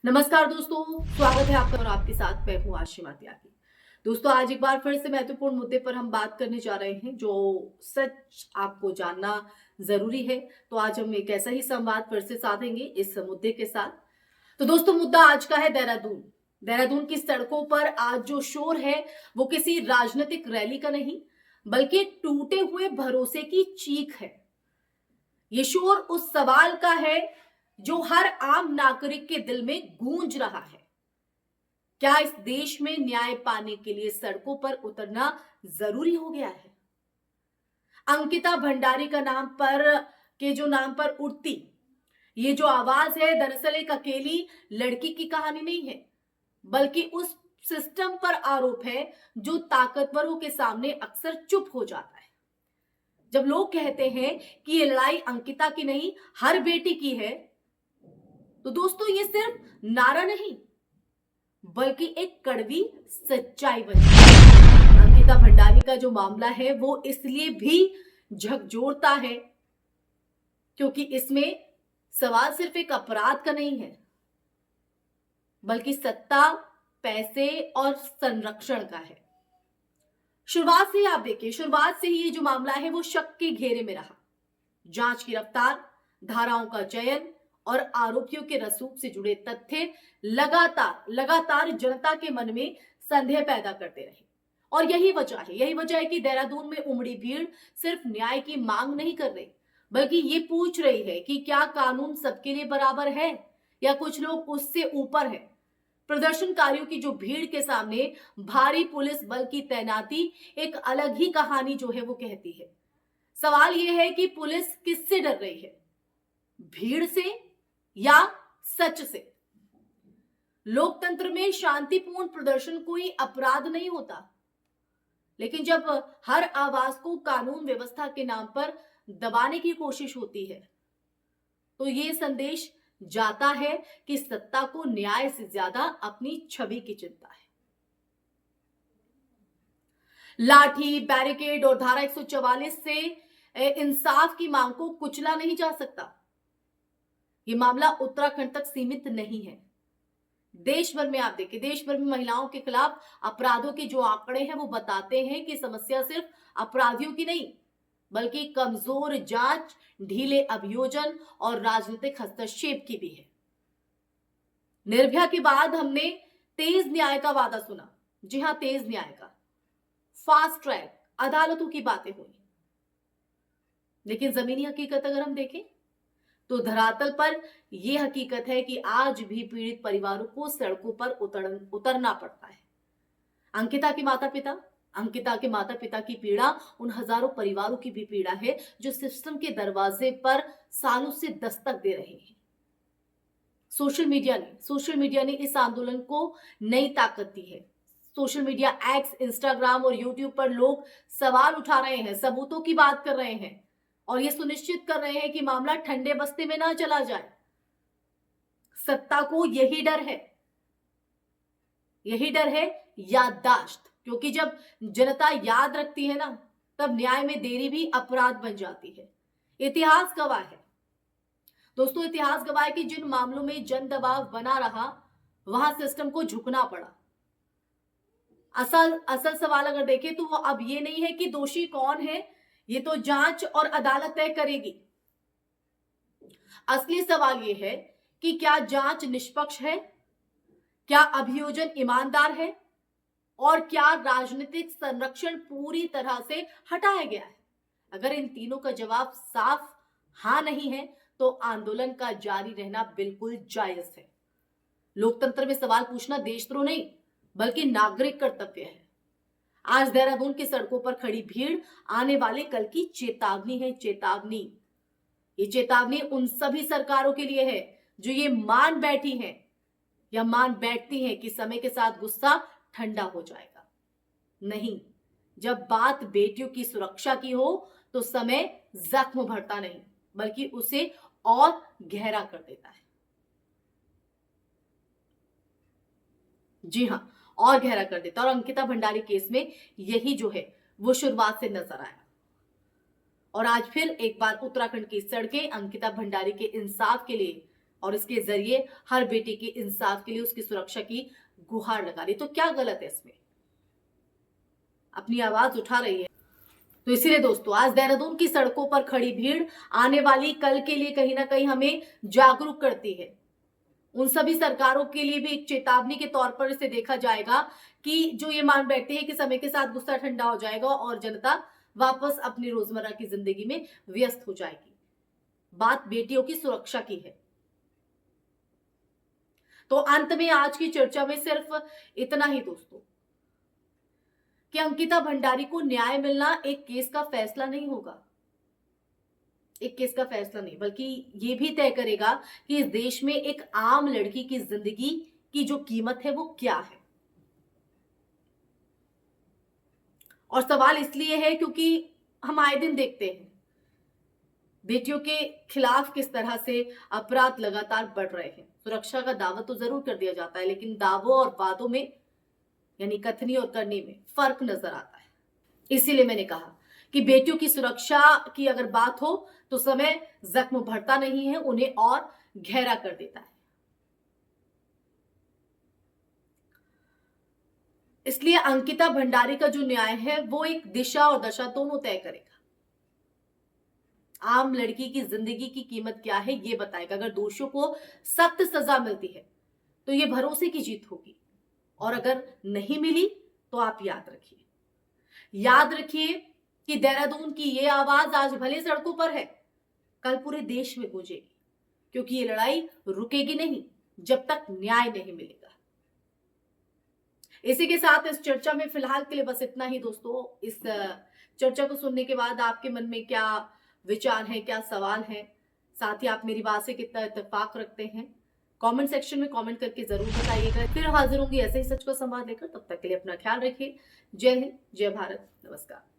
नमस्कार दोस्तों, स्वागत है आपका और आपके साथ मैं हूं आशिमा त्यागी। दोस्तों, आज एक बार फिर से महत्वपूर्ण मुद्दे पर हम बात करने जा रहे हैं जो सच आपको जानना जरूरी है। तो आज हम एक ऐसा ही संवाद फिर से साधेंगे इस मुद्दे के साथ। तो दोस्तों, मुद्दा आज का है देहरादून। देहरादून की सड़कों पर आज जो शोर है वो किसी राजनीतिक रैली का नहीं बल्कि टूटे हुए भरोसे की चीख है। ये शोर उस सवाल का है जो हर आम नागरिक के दिल में गूंज रहा है। क्या इस देश में न्याय पाने के लिए सड़कों पर उतरना जरूरी हो गया है? अंकिता भंडारी का नाम पर उठती ये जो आवाज है, दरअसल एक अकेली लड़की की कहानी नहीं है, बल्कि उस सिस्टम पर आरोप है जो ताकतवरों के सामने अक्सर चुप हो जाता है। जब लोग कहते हैं कि ये लड़ाई अंकिता की नहीं, हर बेटी की है, तो दोस्तों ये सिर्फ नारा नहीं बल्कि एक कड़वी सच्चाई बन है। अंकिता भंडारी का जो मामला है वो इसलिए भी झकझोरता है क्योंकि इसमें सवाल सिर्फ एक अपराध का नहीं है बल्कि सत्ता, पैसे और संरक्षण का है। शुरुआत से ही आप देखिए, शुरुआत से ही ये जो मामला है वो शक के घेरे में रहा। जांच की रफ्तार, धाराओं का चयन और आरोपियों के रसूख से जुड़े तथ्य लगातार जनता के मन में संदेह पैदा करते रहे। और यही वजह है कि देहरादून में उमड़ी भीड़ सिर्फ न्याय की मांग नहीं कर रही बल्कि ये पूछ रही है कि क्या कानून सबके लिए बराबर है या कुछ लोग उससे ऊपर है। प्रदर्शनकारियों की जो भीड़ के सामने भारी पुलिस बल की तैनाती एक अलग ही कहानी जो है वो कहती है। सवाल यह है कि पुलिस किससे डर रही है, भीड़ से या सच से? लोकतंत्र में शांतिपूर्ण प्रदर्शन कोई अपराध नहीं होता, लेकिन जब हर आवाज को कानून व्यवस्था के नाम पर दबाने की कोशिश होती है तो यह संदेश जाता है कि सत्ता को न्याय से ज्यादा अपनी छवि की चिंता है। लाठी, बैरिकेड और धारा 144 से इंसाफ की मांग को कुचला नहीं जा सकता। यह मामला उत्तराखंड तक सीमित नहीं है। देश भर में आप देखिए, देश भर में महिलाओं के खिलाफ अपराधों के जो आंकड़े हैं वो बताते हैं कि समस्या सिर्फ अपराधियों की नहीं बल्कि कमजोर जांच, ढीले अभियोजन और राजनीतिक हस्तक्षेप की भी है। निर्भया के बाद हमने तेज न्याय का वादा सुना। जी हां, तेज न्याय का, फास्ट ट्रैक अदालतों की बातें हुई, लेकिन जमीनी हकीकत अगर हम देखें तो धरातल पर यह हकीकत है कि आज भी पीड़ित परिवारों को सड़कों पर उतरना पड़ता है। अंकिता के माता पिता की पीड़ा उन हजारों परिवारों की भी पीड़ा है जो सिस्टम के दरवाजे पर सालों से दस्तक दे रहे हैं। सोशल मीडिया ने इस आंदोलन को नई ताकत दी है। सोशल मीडिया, एक्स, इंस्टाग्राम और यूट्यूब पर लोग सवाल उठा रहे हैं, सबूतों की बात कर रहे हैं और यह सुनिश्चित कर रहे हैं कि मामला ठंडे बस्ते में ना चला जाए। सत्ता को यही डर है याददाश्त, क्योंकि जब जनता याद रखती है ना, तब न्याय में देरी भी अपराध बन जाती है। इतिहास गवाह है दोस्तों, इतिहास गवाह है कि जिन मामलों में जन दबाव बना रहा वहां सिस्टम को झुकना पड़ा। असल सवाल अगर देखें तो वो अब ये नहीं है कि दोषी कौन है, ये तो जांच और अदालत तय करेगी। असली सवाल ये है कि क्या जांच निष्पक्ष है, क्या अभियोजन ईमानदार है और क्या राजनीतिक संरक्षण पूरी तरह से हटाया गया है। अगर इन तीनों का जवाब साफ हां नहीं है तो आंदोलन का जारी रहना बिल्कुल जायज है। लोकतंत्र में सवाल पूछना देशद्रोह नहीं बल्कि नागरिक कर्तव्य है। आज देहरादून की सड़कों पर खड़ी भीड़ आने वाले कल की चेतावनी है। ये चेतावनी उन सभी सरकारों के लिए है जो ये मान बैठी हैं या मान बैठती हैं कि समय के साथ गुस्सा ठंडा हो जाएगा। नहीं, जब बात बेटियों की सुरक्षा की हो तो समय जख्म भरता नहीं बल्कि उसे और गहरा कर देता है। जी हां, और गहरा कर देता। और अंकिता भंडारी केस में यही जो है वो शुरुआत से नजर आया। और आज फिर एक बार उत्तराखंड की सड़कें अंकिता भंडारी के इंसाफ के लिए और इसके जरिए हर बेटी के इंसाफ के लिए, उसकी सुरक्षा की गुहार लगा रही। तो क्या गलत है इसमें? अपनी आवाज उठा रही है। तो इसीलिए दोस्तों, आज देहरादून की सड़कों पर खड़ी भीड़ आने वाली कल के लिए कहीं ना कहीं हमें जागरूक करती है। उन सभी सरकारों के लिए भी एक चेतावनी के तौर पर इसे देखा जाएगा कि जो ये मान बैठते हैं कि समय के साथ गुस्सा ठंडा हो जाएगा और जनता वापस अपनी रोजमर्रा की जिंदगी में व्यस्त हो जाएगी। बात बेटियों की सुरक्षा की है। तो अंत में आज की चर्चा में सिर्फ इतना ही दोस्तों, कि अंकिता भंडारी को न्याय मिलना एक केस का फैसला नहीं होगा, एक केस का फैसला नहीं, बल्कि ये भी तय करेगा कि इस देश में एक आम लड़की की जिंदगी की जो कीमत है वो क्या है। और सवाल इसलिए है क्योंकि हम आए दिन देखते हैं बेटियों के खिलाफ किस तरह से अपराध लगातार बढ़ रहे हैं। सुरक्षा का दावा तो जरूर कर दिया जाता है, लेकिन दावों और वादों में, यानी कथनी और करनी में फर्क नजर आता है। इसीलिए मैंने कहा कि बेटियों की सुरक्षा की अगर बात हो तो समय जख्म भरता नहीं है, उन्हें और गहरा कर देता है। इसलिए अंकिता भंडारी का जो न्याय है वो एक दिशा और दशा दोनों तय करेगा। आम लड़की की जिंदगी की कीमत क्या है ये बताएगा। अगर दोषियों को सख्त सजा मिलती है तो ये भरोसे की जीत होगी, और अगर नहीं मिली तो आप याद रखिए कि देहरादून की ये आवाज आज भले सड़कों पर है, कल पूरे देश में गूंजेगी, क्योंकि ये लड़ाई रुकेगी नहीं जब तक न्याय नहीं मिलेगा। इसी के साथ इस चर्चा में फिलहाल के लिए बस इतना ही दोस्तों। इस चर्चा को सुनने के बाद आपके मन में क्या विचार है, क्या सवाल है, साथ ही आप मेरी बात से कितना इत्तेफाक रखते हैं, कमेंट सेक्शन में कमेंट करके जरूर बताइएगा। फिर हाजिर होंगी ऐसे ही सच का संवाद लेकर। तब तक के लिए अपना ख्याल रखिए। जय हिंद, जय भारत, नमस्कार।